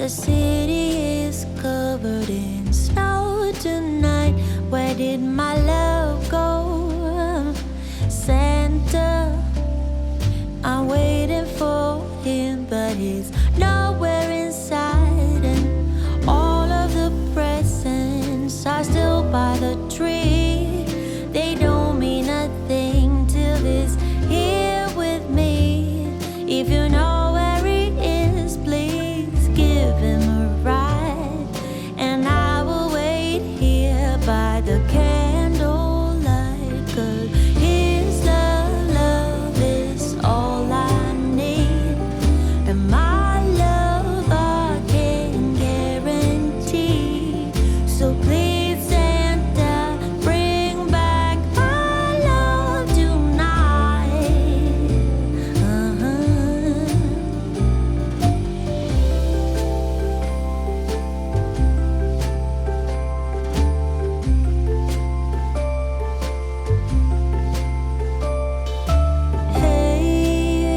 The city is covered in snow tonight. Where did my love go? Santa, I'm waiting for him, but he's nowhere inside. And all of the presents are still by the tree. They don't mean a thing till he's here with me. If you know where he is, please give him a ride. And I will wait here by the candlelight, 'cause his love is all I need. And my love I can guarantee. So please Santa, bring back my love tonight.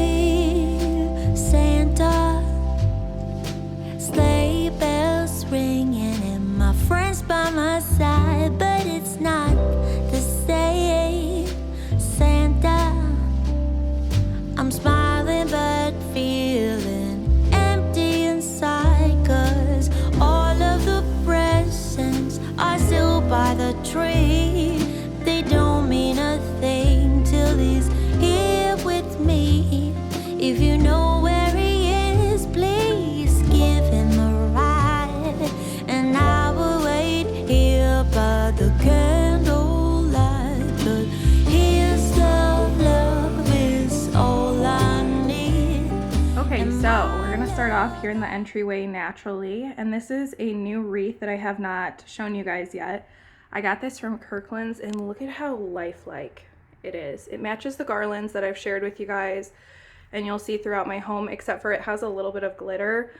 Hey, Santa, sleigh bells ringing and my friends by my side, but it's not the same. Santa, I'm smiling but feeling empty inside, 'cause all of the presents are still by the tree. They don't mean a thing till he's here with me. If you know where he is, please give him a ride. And I will wait here by the candlelight, 'cause his love is all I need. Okay, so we're gonna start off here in the entryway naturally, and this is a new wreath that I have not shown you guys yet. I got this from Kirklands, and look at how lifelike it is. It matches the garlands that I've shared with you guys, and you'll see throughout my home, except for it has a little bit of glitter,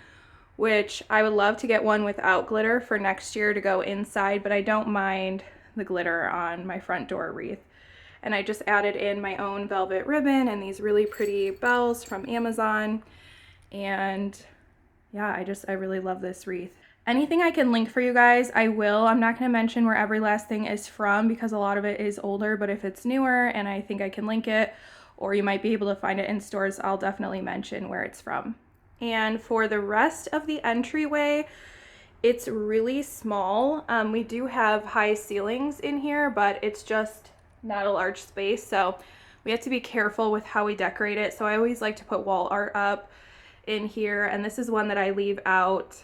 which I would love to get one without glitter for next year to go inside, but I don't mind the glitter on my front door wreath. And I just added in my own velvet ribbon and these really pretty bells from Amazon. And yeah, I really love this wreath. Anything I can link for you guys, I will. I'm not going to mention where every last thing is from because a lot of it is older, but if it's newer and I think I can link it, or you might be able to find it in stores, I'll definitely mention where it's from. And for the rest of the entryway, it's really small. We do have high ceilings in here, but it's just not a large space, so we have to be careful with how we decorate it. So I always like to put wall art up in here, and this is one that I leave out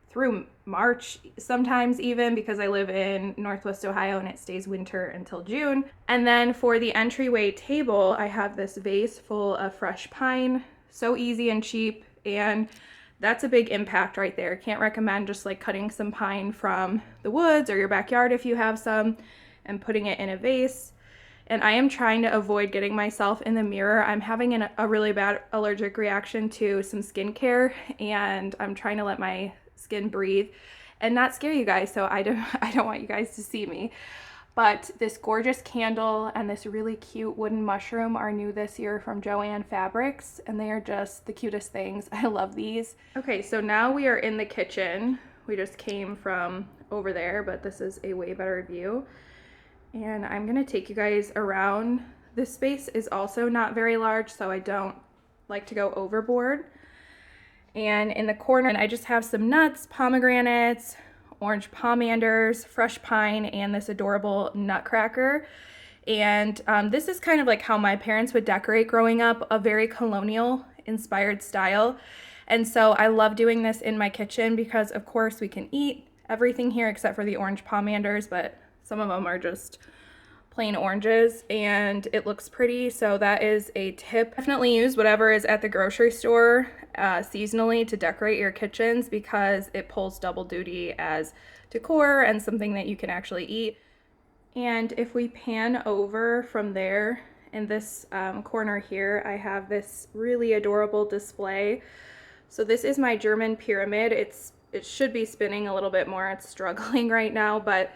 through March sometimes even, because I live in Northwest Ohio and it stays winter until June. And then for the entryway table, I have this vase full of fresh pine. So easy and cheap, and that's a big impact right there. Can't recommend just like cutting some pine from the woods or your backyard if you have some and putting it in a vase. And I am trying to avoid getting myself in the mirror. I'm having a really bad allergic reaction to some skincare, and I'm trying to let my skin breathe and not scare you guys, so I don't want you guys to see me. But this gorgeous candle and this really cute wooden mushroom are new this year from Joann Fabrics, and they are just the cutest things. I love these. Okay, so now we are in the kitchen. We just came from over there, but this is a way better view. And I'm gonna take you guys around. This space is also not very large, so I don't like to go overboard. And in the corner, I just have some nuts, pomegranates, orange pomanders, fresh pine, and this adorable nutcracker. And this is kind of like how my parents would decorate growing up, a very colonial inspired style. And so I love doing this in my kitchen because of course we can eat everything here except for the orange pomanders, but some of them are just plain oranges and it looks pretty. So that is a tip. Definitely use whatever is at the grocery store seasonally to decorate your kitchens, because it pulls double duty as decor and something that you can actually eat. And if we pan over from there, in this corner here, I have this really adorable display. So this is my German pyramid. It should be spinning a little bit more. It's struggling right now, but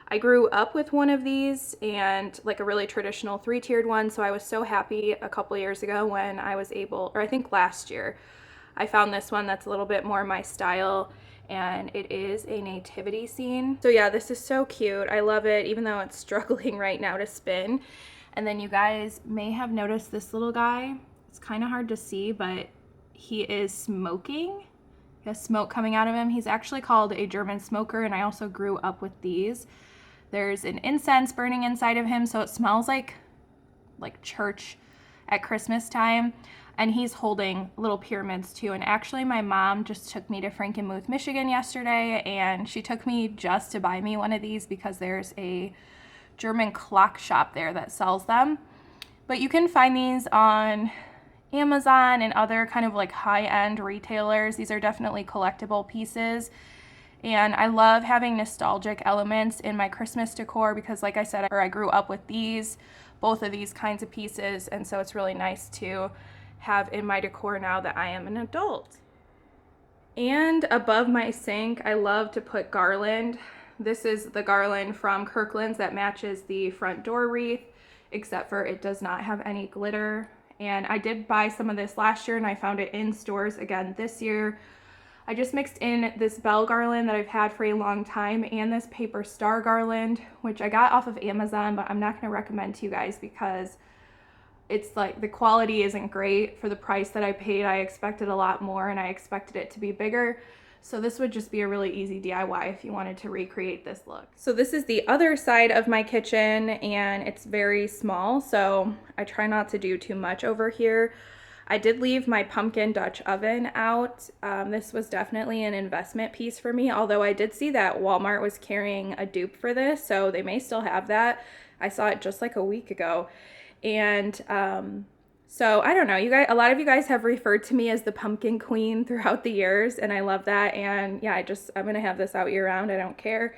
I grew up with one of these, and like a really traditional 3-tiered one. So I was so happy a couple years ago when I was able, or I think last year, I found this one that's a little bit more my style, and it is a nativity scene. So yeah, this is so cute. I love it, even though it's struggling right now to spin. And then you guys may have noticed this little guy. It's kind of hard to see, but he is smoking. He has smoke coming out of him. He's actually called a German smoker, and I also grew up with these. There's an incense burning inside of him, so it smells like church at Christmas time. And he's holding little pyramids too. And actually my mom just took me to Frankenmuth, Michigan yesterday, and she took me just to buy me one of these because there's a German clock shop there that sells them. But you can find these on Amazon and other kind of like high-end retailers. These are definitely collectible pieces. And I love having nostalgic elements in my Christmas decor because, like I said, I grew up with both of these kinds of pieces. And so it's really nice to have in my decor now that I am an adult. And above my sink, I love to put garland. This is the garland from Kirklands that matches the front door wreath, except for it does not have any glitter. And I did buy some of this last year and I found it in stores again this year. I just mixed in this bell garland that I've had for a long time and this paper star garland, which I got off of Amazon, but I'm not going to recommend to you guys because it's like the quality isn't great for the price that I paid. I expected a lot more and I expected it to be bigger. So this would just be a really easy DIY if you wanted to recreate this look. So this is the other side of my kitchen and it's very small, so I try not to do too much over here. I did leave my pumpkin Dutch oven out. This was definitely an investment piece for me, although I did see that Walmart was carrying a dupe for this, so they may still have that. I saw it just like a week ago. And so I don't know, you guys, a lot of you guys have referred to me as the pumpkin queen throughout the years, and I love that. And yeah, I'm gonna have this out year round, I don't care.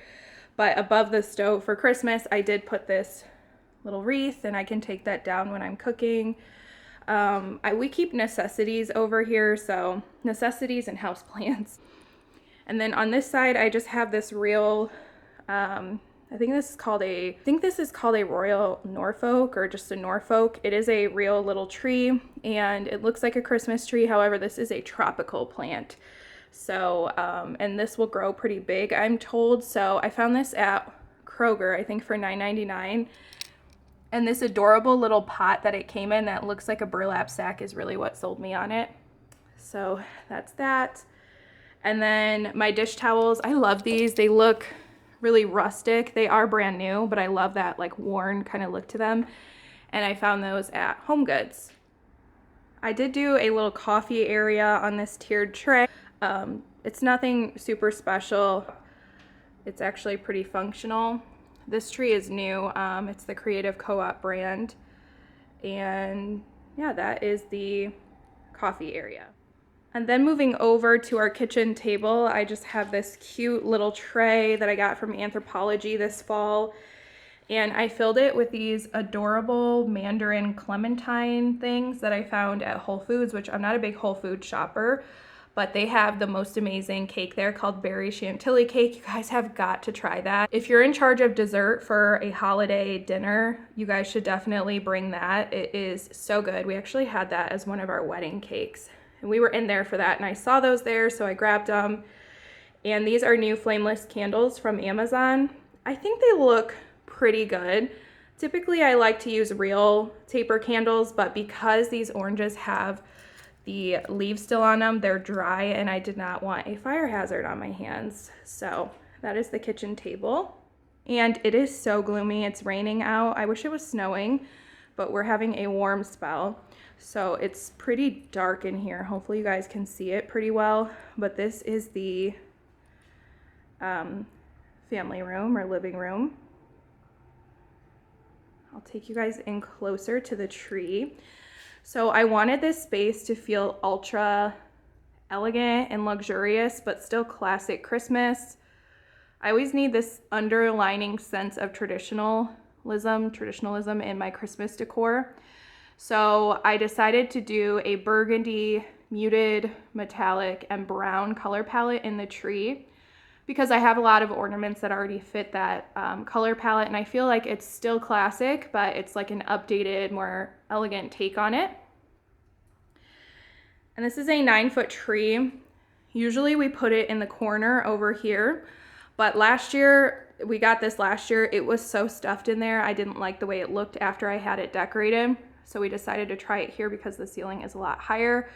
But above the stove for Christmas, I did put this little wreath, and I can take that down when I'm cooking. We keep necessities over here, so necessities and houseplants. And then on this side, I just have this real, I think this is called a Royal Norfolk or just a Norfolk. It is a real little tree and it looks like a Christmas tree. However, this is a tropical plant. So, and this will grow pretty big, I'm told. So I found this at Kroger, I think for $9.99. And this adorable little pot that it came in that looks like a burlap sack is really what sold me on it. So that's that. And then my dish towels, I love these. They look really rustic. They are brand new, but I love that like worn kind of look to them. And I found those at Home Goods. I did do a little coffee area on this tiered tray. It's nothing super special. It's actually pretty functional. This tree is new. It's the Creative Co-op brand. And yeah, that is the coffee area. And then moving over to our kitchen table, I just have this cute little tray that I got from Anthropologie this fall. And I filled it with these adorable mandarin clementine things that I found at Whole Foods, which I'm not a big Whole Foods shopper, but they have the most amazing cake there called Berry Chantilly cake. You guys have got to try that. If you're in charge of dessert for a holiday dinner, you guys should definitely bring that. It is so good. We actually had that as one of our wedding cakes. And we were in there for that and I saw those there, so I grabbed them. And these are new flameless candles from Amazon. I think they look pretty good. Typically I like to use real taper candles, but because these oranges have the leaves still on them, they're dry and I did not want a fire hazard on my hands. So that is the kitchen table. And it is so gloomy. It's raining out. I wish it was snowing, but we're having a warm spell. So it's pretty dark in here. Hopefully you guys can see it pretty well. But this is the family room or living room. I'll take you guys in closer to the tree. So I wanted this space to feel ultra elegant and luxurious, but still classic Christmas. I always need this underlining sense of traditionalism in my Christmas decor. So I decided to do a burgundy, muted, metallic, and brown color palette in the tree because I have a lot of ornaments that already fit that color palette, and I feel like it's still classic, but it's like an updated, more elegant take on it. And this is a 9-foot tree. Usually we put it in the corner over here, but last year, we got this last year, it was so stuffed in there. I didn't like the way it looked after I had it decorated. So we decided to try it here because the ceiling is a lot higher.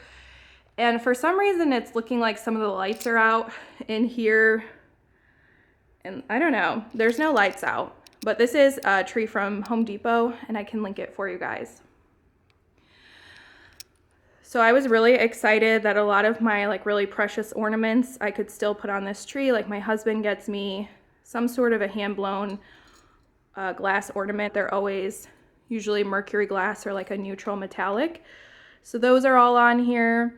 And for some reason, it's looking like some of the lights are out in here. And I don't know, there's no lights out. But this is a tree from Home Depot, and I can link it for you guys. So I was really excited that a lot of my like really precious ornaments I could still put on this tree. Like my husband gets me some sort of a hand-blown glass ornament. They're always usually Mercury glass or like a neutral metallic. So those are all on here.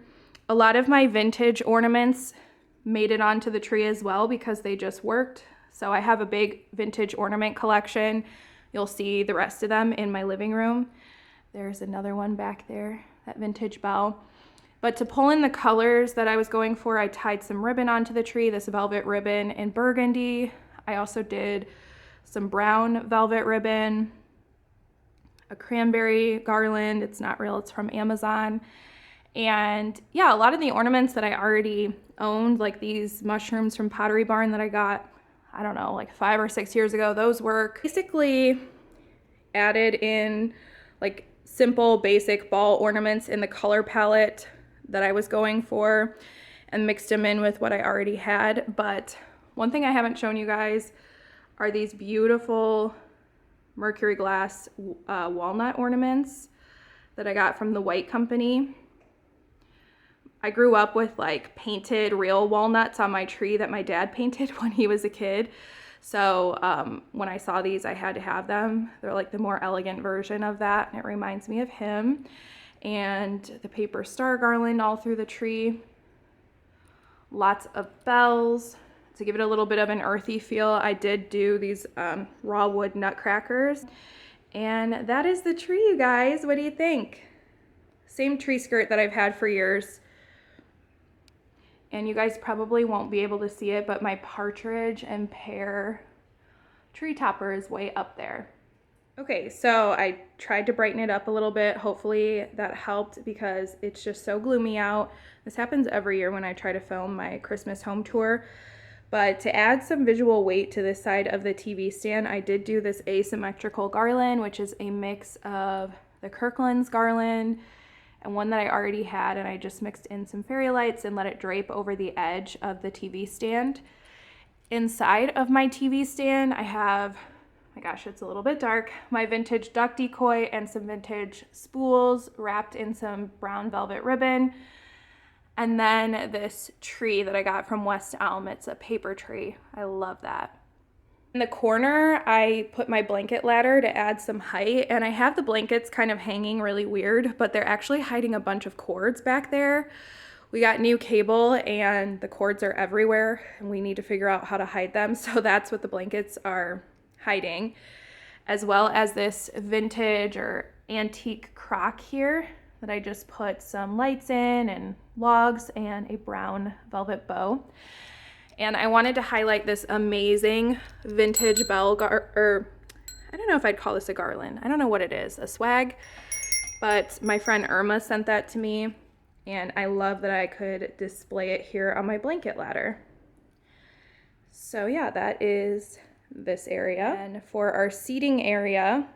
A lot of my vintage ornaments made it onto the tree as well because they just worked. So I have a big vintage ornament collection. You'll see the rest of them in my living room. There's another one back there, that vintage bell. But to pull in the colors that I was going for, I tied some ribbon onto the tree, this velvet ribbon in burgundy. I also did some brown velvet ribbon, a cranberry garland. It's not real, it's from Amazon. And yeah, a lot of the ornaments that I already owned, like these mushrooms from Pottery Barn that I got, I don't know, like 5 or 6 years ago, those work. Basically added in like simple basic ball ornaments in the color palette that I was going for and mixed them in with what I already had. But one thing I haven't shown you guys are these beautiful Mercury glass walnut ornaments that I got from the White Company. I grew up with like painted real walnuts on my tree that my dad painted when he was a kid. So when I saw these, I had to have them. They're like the more elegant version of that, and it reminds me of him. And the paper star garland all through the tree. Lots of bells. To give it a little bit of an earthy feel, I did do these raw wood nutcrackers. And that is the tree, you guys. What do you think? Same tree skirt that I've had for years. And you guys probably won't be able to see it, but my partridge and pear tree topper is way up there. Okay, so I tried to brighten it up a little bit. Hopefully that helped because it's just so gloomy out. This happens every year when I try to film my Christmas home tour. But to add some visual weight to this side of the TV stand, I did do this asymmetrical garland, which is a mix of the Kirklands garland and one that I already had, and I just mixed in some fairy lights and let it drape over the edge of the TV stand. Inside of my TV stand, I have, my gosh, it's a little bit dark, my vintage duck decoy and some vintage spools wrapped in some brown velvet ribbon. And then this tree that I got from West Elm, it's a paper tree. I love that. In the corner, I put my blanket ladder to add some height, and I have the blankets kind of hanging really weird, but they're actually hiding a bunch of cords back there. We got new cable and the cords are everywhere, and we need to figure out how to hide them, so that's what the blankets are hiding, as well as this vintage or antique crock here that I just put some lights in and logs and a brown velvet bow. And I wanted to highlight this amazing vintage bell I don't know if I'd call this a garland. I don't know what it is, a swag. But my friend Irma sent that to me, and I love that I could display it here on my blanket ladder. So yeah, that is this area. And for our seating area,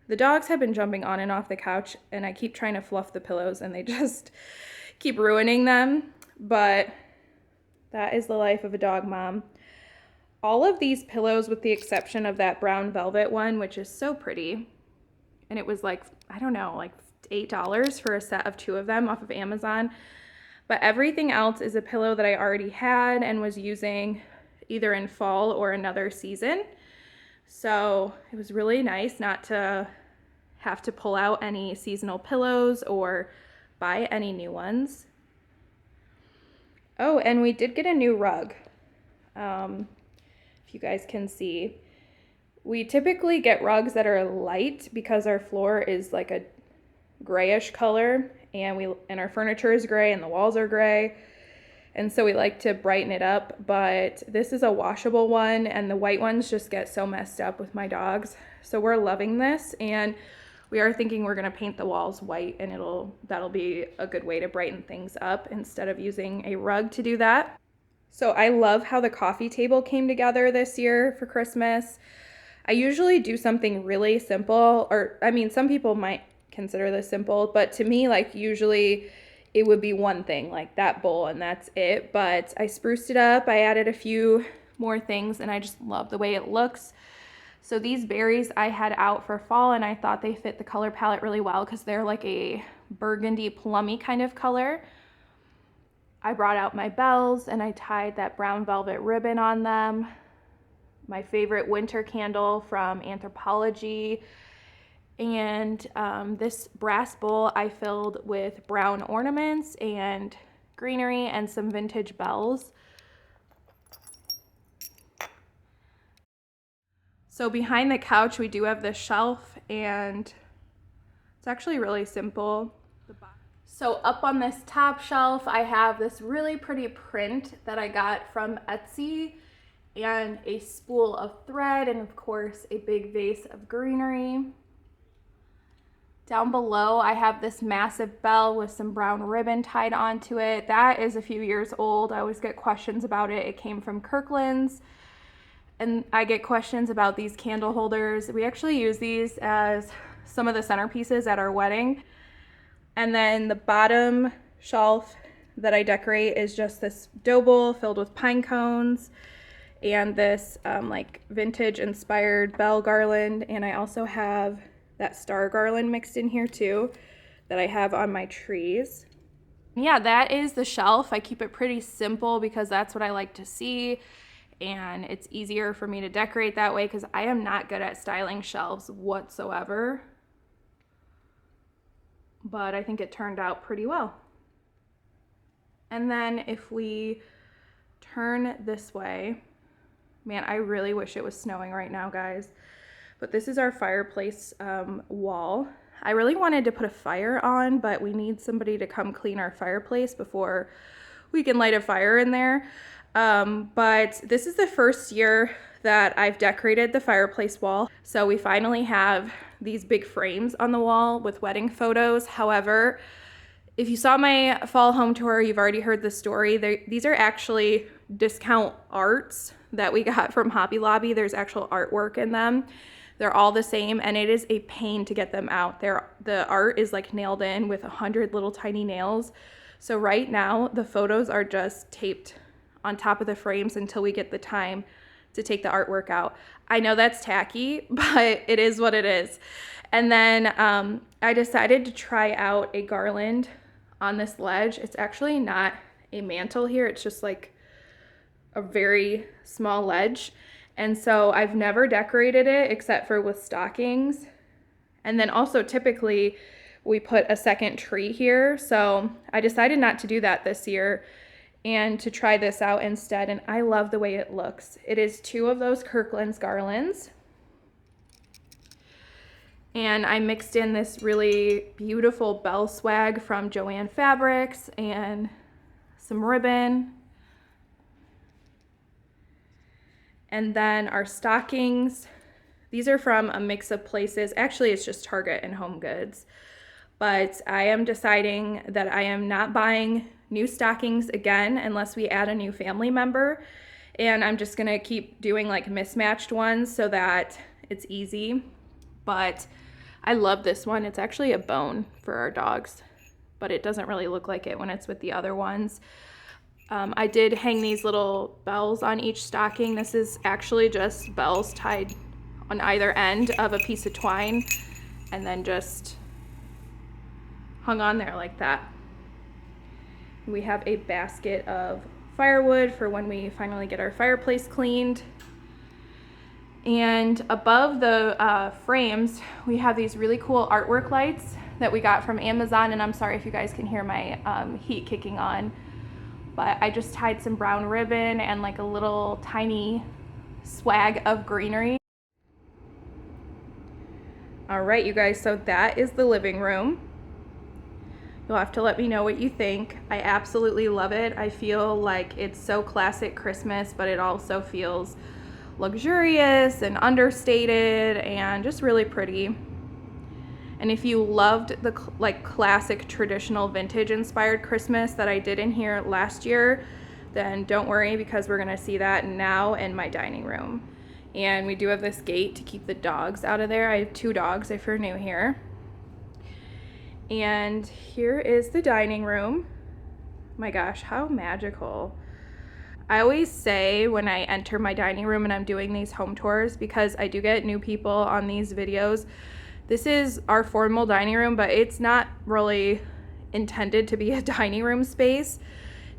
the dogs have been jumping on and off the couch, and I keep trying to fluff the pillows and they just keep ruining them. But that is the life of a dog mom. All of these pillows, with the exception of that brown velvet one, which is so pretty, and it was like, I don't know, like $8 for a set of 2 of them off of Amazon. But everything else is a pillow that I already had and was using either in fall or another season. So it was really nice not to have to pull out any seasonal pillows or buy any new ones. Oh, and we did get a new rug. If you guys can see, we typically get rugs that are light because our floor is like a grayish color, and our furniture is gray and the walls are gray. And so we like to brighten it up, but this is a washable one and the white ones just get so messed up with my dogs. So we're loving this, and we are thinking we're gonna paint the walls white, and that'll be a good way to brighten things up instead of using a rug to do that. So I love how the coffee table came together this year for Christmas. I usually do something really simple, or I mean, some people might consider this simple, but to me, like, usually it would be one thing, like that bowl, and that's it. But I spruced it up, I added a few more things, and I just love the way it looks. So these berries I had out for fall, and I thought they fit the color palette really well because they're like a burgundy plummy kind of color. I brought out my bells and I tied that brown velvet ribbon on them. My favorite winter candle from Anthropologie. And this brass bowl I filled with brown ornaments and greenery and some vintage bells. So behind the couch we do have this shelf, and it's actually really simple. So up on this top shelf I have this really pretty print that I got from Etsy, and a spool of thread, and of course a big vase of greenery. Down below I have this massive bell with some brown ribbon tied onto it. That is a few years old. I always get questions about it. It came from Kirklands. And I get questions about these candle holders. We actually use these as some of the centerpieces at our wedding. And then the bottom shelf that I decorate is just this dough bowl filled with pine cones and this like vintage inspired bell garland. And I also have that star garland mixed in here too that I have on my trees. Yeah, that is the shelf. I keep it pretty simple because that's what I like to see. And it's easier for me to decorate that way because I am not good at styling shelves whatsoever. But I think it turned out pretty well. And then if we turn this way, man, I really wish it was snowing right now, guys. But this is our fireplace wall. I really wanted to put a fire on, but we need somebody to come clean our fireplace before we can light a fire in there. But this is the first year that I've decorated the fireplace wall. So we finally have these big frames on the wall with wedding photos. However, if you saw my fall home tour, you've already heard the story. These are actually discount arts that we got from Hobby Lobby. There's actual artwork in them. They're all the same, and it is a pain to get them out. The art is like nailed in with 100 little tiny nails. So right now, the photos are just taped on top of the frames until we get the time to take the artwork out. I know that's tacky, but it is what it is. And then I decided to try out a garland on this ledge. It's actually not a mantle here. It's just like a very small ledge. And so I've never decorated it except for with stockings. And then also typically we put a second tree here. So I decided not to do that this year and to try this out instead, and I love the way it looks. It is 2 of those Kirklands garlands, and I mixed in this really beautiful bell swag from Joann Fabrics and some ribbon. And then our stockings, these are from a mix of places. Actually, it's just Target and Home Goods, but I am deciding that I am not buying new stockings again unless we add a new family member, and I'm just gonna keep doing like mismatched ones so that it's easy. But I love this one. It's actually a bone for our dogs, but it doesn't really look like it when it's with the other ones. I did hang these little bells on each stocking. This is actually just bells tied on either end of a piece of twine and then just hung on there like that. We have a basket of firewood for when we finally get our fireplace cleaned. And above the frames, we have these really cool artwork lights that we got from Amazon. And I'm sorry if you guys can hear my heat kicking on, but I just tied some brown ribbon and like a little tiny swag of greenery. All right, you guys, so that is the living room. You'll have to let me know what you think. I absolutely love it. I feel like it's so classic Christmas, but it also feels luxurious and understated and just really pretty. And if you loved the like classic traditional vintage inspired Christmas that I did in here last year, then don't worry, because we're gonna see that now in my dining room. And we do have this gate to keep the dogs out of there. I have 2 dogs if you're new here. And here is the dining room. My gosh, how magical. I always say when I enter my dining room and I'm doing these home tours, because I do get new people on these videos, this is our formal dining room, but it's not really intended to be a dining room space.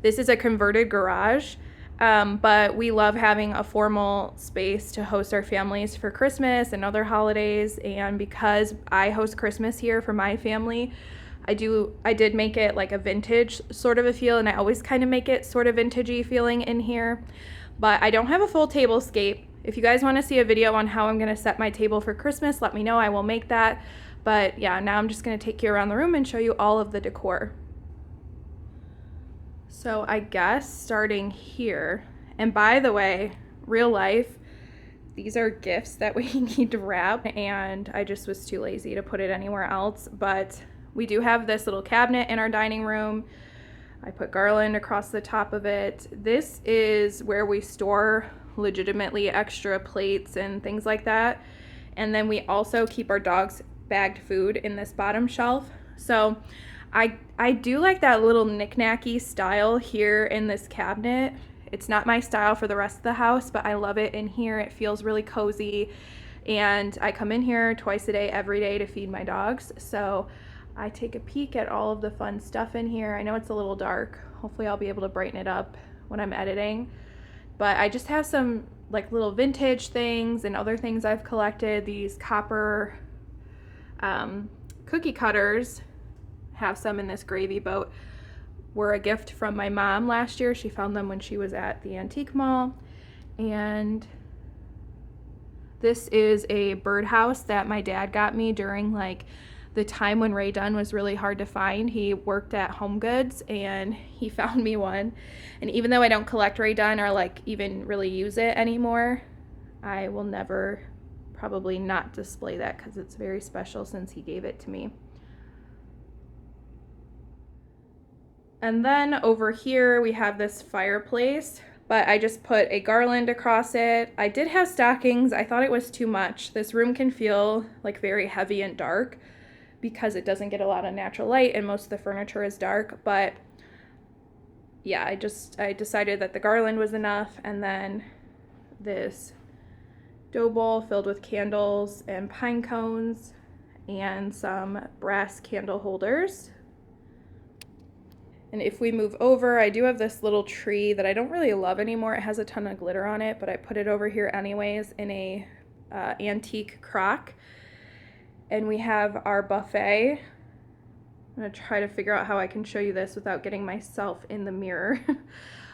This is a converted garage, but we love having a formal space to host our families for Christmas and other holidays. And because I host Christmas here for my family, I did make it like a vintage sort of a feel, and I always kind of make it sort of vintagey feeling in here. But I don't have a full tablescape. If you guys want to see a video on how I'm going to set my table for Christmas, let me know. I will make that. But yeah, now I'm just going to take you around the room and show you all of the decor. So I guess starting here, and by the way, real life, these are gifts that we need to wrap, and I just was too lazy to put it anywhere else. But we do have this little cabinet in our dining room. I put Garland across the top of it. This is where we store legitimately extra plates and things like that. And then we also keep our dogs' bagged food in this bottom shelf. So I do like that little knick-knacky style here in this cabinet. It's not my style for the rest of the house, but I love it in here. It feels really cozy. And I come in here twice a day, every day, to feed my dogs. So I take a peek at all of the fun stuff in here. I know it's a little dark. Hopefully I'll be able to brighten it up when I'm editing. But I just have some like little vintage things and other things I've collected. These copper cookie cutters, have some in this gravy boat, were a gift from my mom last year. She found them when she was at the antique mall. And this is a birdhouse that my dad got me during like the time when Ray Dunn was really hard to find. He worked at Home Goods and he found me one. And even though I don't collect Ray Dunn or like even really use it anymore, I will never probably not display that because it's very special since he gave it to me. And then over here we have this fireplace, but I just put a garland across it. I did have stockings. I thought it was too much. This room can feel like very heavy and dark because it doesn't get a lot of natural light and most of the furniture is dark. But yeah, I decided that the garland was enough. And then this dough bowl filled with candles and pine cones and some brass candle holders. And if we move over, I do have this little tree that I don't really love anymore. It has a ton of glitter on it, but I put it over here anyways in a antique crock. And we have our buffet. I'm gonna try to figure out how I can show you this without getting myself in the mirror.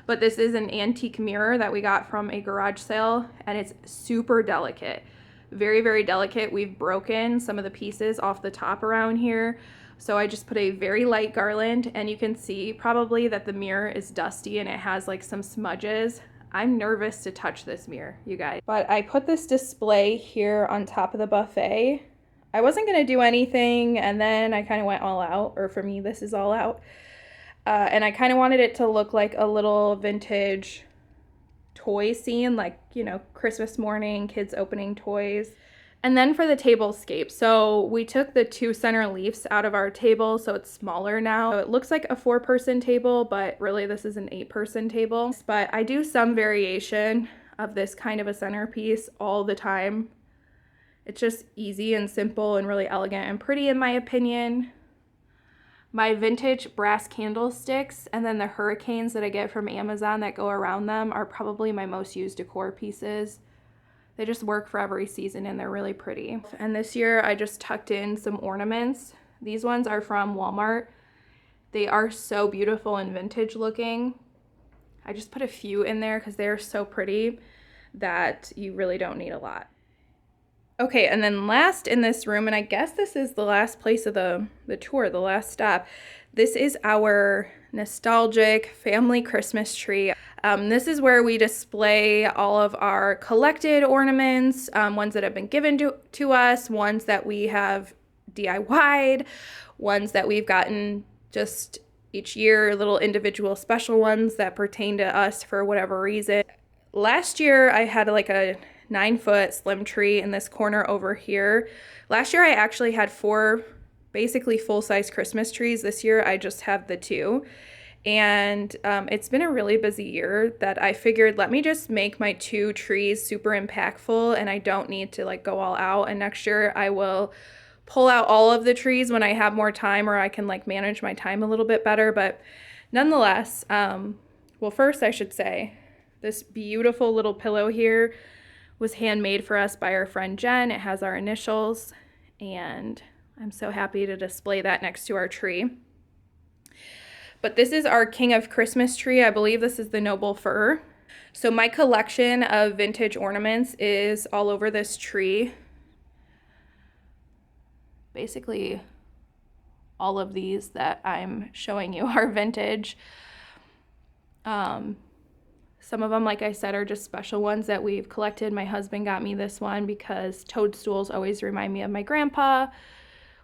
But this is an antique mirror that we got from a garage sale, and it's super delicate. Very, very delicate. We've broken some of the pieces off the top around here. So I just put a very light garland, and you can see probably that the mirror is dusty and it has like some smudges. I'm nervous to touch this mirror, you guys. But I put this display here on top of the buffet. I wasn't gonna do anything, and then I kind of went all out, or for me, this is all out. And I kind of wanted it to look like a little vintage toy scene, like, you know, Christmas morning, kids opening toys. And then for the tablescape, so we took the 2 center leaves out of our table, so it's smaller now. So it looks like a 4-person table, but really this is an 8-person table. But I do some variation of this kind of a centerpiece all the time. It's just easy and simple and really elegant and pretty in my opinion. My vintage brass candlesticks and then the hurricanes that I get from Amazon that go around them are probably my most used decor pieces. They just work for every season and they're really pretty. And this year I just tucked in some ornaments. These ones are from Walmart. They are so beautiful and vintage looking. I just put a few in there because they're so pretty that you really don't need a lot. Okay, and then last in this room, and I guess this is the last place of the tour, the last stop, this is our nostalgic family Christmas tree. This is where we display all of our collected ornaments, ones that have been given to us, ones that we have DIY'd, ones that we've gotten just each year, little individual special ones that pertain to us for whatever reason. Last year I had like a 9-foot slim tree in this corner over here. Last year I actually had 4 basically full-size Christmas trees. This year I just have the 2. And it's been a really busy year that I figured, let me just make my 2 trees super impactful, and I don't need to like go all out. And next year I will pull out all of the trees when I have more time, or I can like manage my time a little bit better. But nonetheless, well, first I should say this beautiful little pillow here was handmade for us by our friend Jen. It has our initials, and I'm so happy to display that next to our tree. But this is our King of Christmas tree. I believe this is the Noble Fir. So my collection of vintage ornaments is all over this tree. Basically, all of these that I'm showing you are vintage. Some of them, like I said, are just special ones that we've collected. My husband got me this one because toadstools always remind me of my grandpa.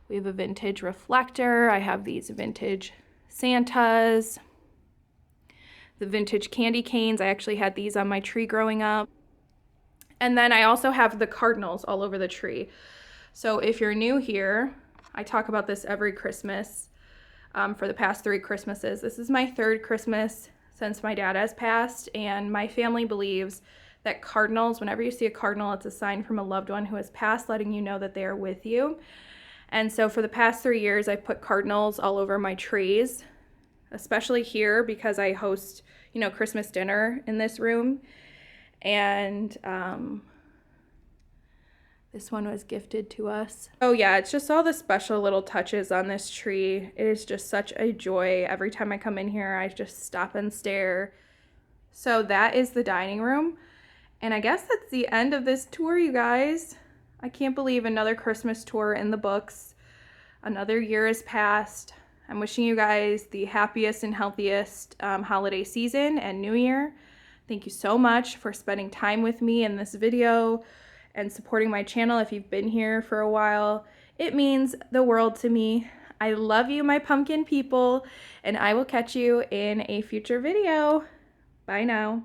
We have a vintage reflector. I have these vintage Santas. The vintage candy canes. I actually had these on my tree growing up. And then I also have the cardinals all over the tree. So if you're new here, I talk about this every Christmas for the past 3 Christmases. This is my 3rd Christmas since my dad has passed, and my family believes that cardinals, whenever you see a cardinal, it's a sign from a loved one who has passed, letting you know that they are with you. And so for the past 3 years, I put cardinals all over my trees, especially here because I host, Christmas dinner in this room. And this one was gifted to us. Oh yeah, it's just all the special little touches on this tree. It is just such a joy. Every time I come in here, I just stop and stare. So that is the dining room. And I guess that's the end of this tour, you guys. I can't believe another Christmas tour in the books. Another year has passed. I'm wishing you guys the happiest and healthiest holiday season and New Year. Thank you so much for spending time with me in this video and supporting my channel. If you've been here for a while, it means the world to me. I love you, my pumpkin people, and I will catch you in a future video. Bye now.